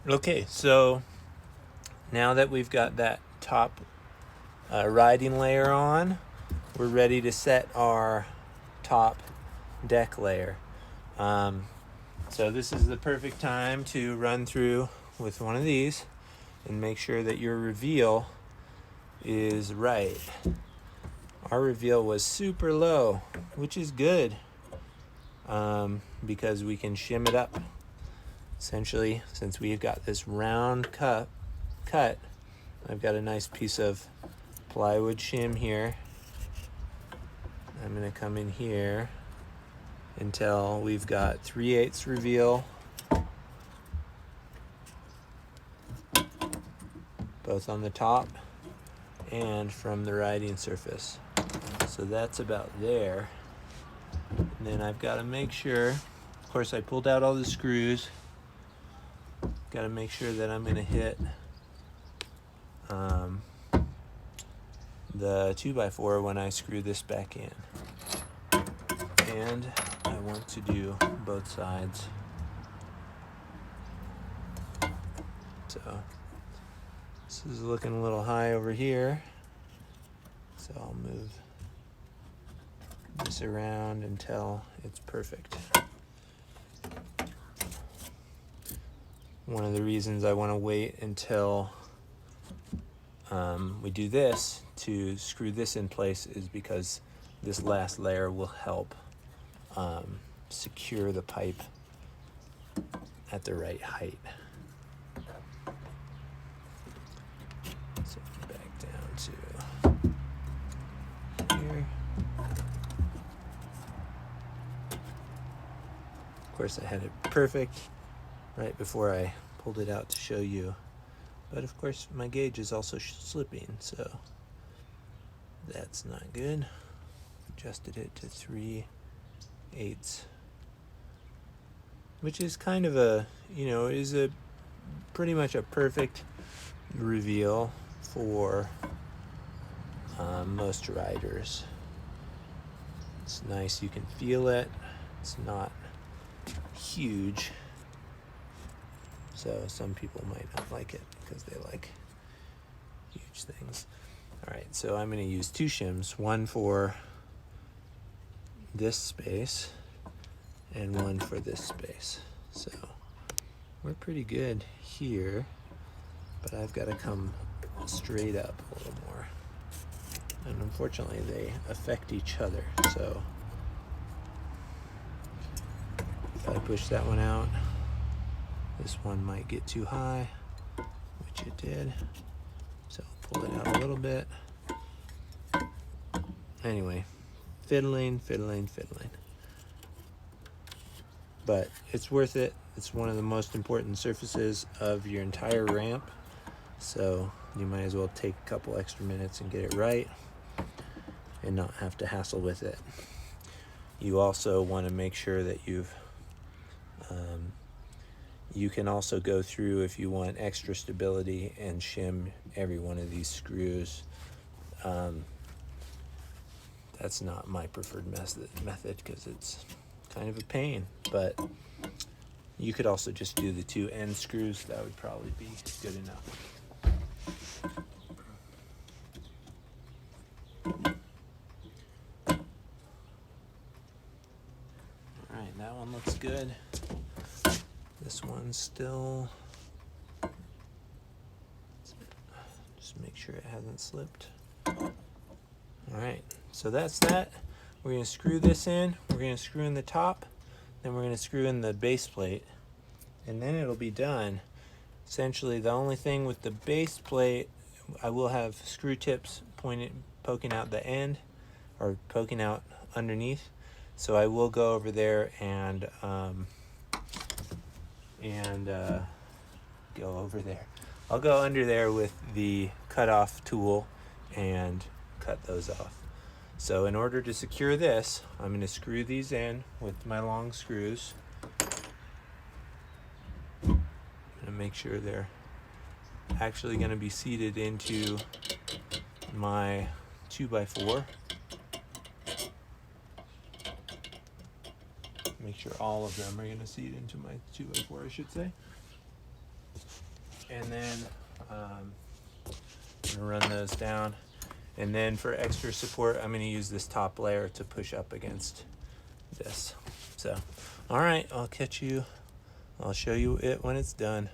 Okay, so now that we've got that top riding layer on, we're ready to set our top deck layer. So this is the perfect time to run through with one of these and make sure that your reveal is right. Our reveal was super low, which is good because we can shim it up. Essentially, since we've got this round cut, I've got a nice piece of plywood shim here. I'm going to come in here until we've got 3/8 reveal, both on the top and from the riding surface. So that's about there. And then I've got to make sure, of course I pulled out all the screws, got to make sure that I'm going to hit the 2x4 when I screw this back in. And I want to do both sides. So this is looking a little high over here. So I'll move this around until it's perfect. One of the reasons I want to wait until we do this to screw this in place is because this last layer will help secure the pipe at the right height. So back down to here. Of course I had it perfect right before I pulled it out to show you. But of course my gauge is also slipping, so that's not good. Adjusted it to 3/8, which is kind of a, is a pretty much a perfect reveal for most riders. It's nice, you can feel it. It's not huge. So some people might not like it because they like huge things. All right, so I'm going to use 2 shims, one for this space and one for this space. So we're pretty good here, but I've got to come straight up a little more. And unfortunately they affect each other. So if I push that one out, this one might get too high, which it did. So I'll pull it out a little bit. Anyway, fiddling. But it's worth it. It's one of the most important surfaces of your entire ramp. So you might as well take a couple extra minutes and get it right and not have to hassle with it. You also want to make sure that you can also go through, if you want extra stability, and shim every one of these screws. That's not my preferred method because it's kind of a pain, but you could also just do the 2 end screws. That would probably be good enough. All right, that one looks good. This one's still, just make sure it hasn't slipped. All right, so that's that. We're going to screw this in. We're going to screw in the top. Then we're going to screw in the base plate. And then it'll be done. Essentially, the only thing with the base plate, I will have screw tips poking out the end, or poking out underneath. So I will go over there and go over there. I'll go under there with the cutoff tool and cut those off. So in order to secure this, I'm going to screw these in with my long screws. I'm going to make sure they're actually going to be seated into my 2x4. Make sure all of them are going to seat into my 2x4, I should say. and then I'm gonna run those down. And then for extra support, I'm gonna use this top layer to push up against this. So, all right, I'll show you it when it's done.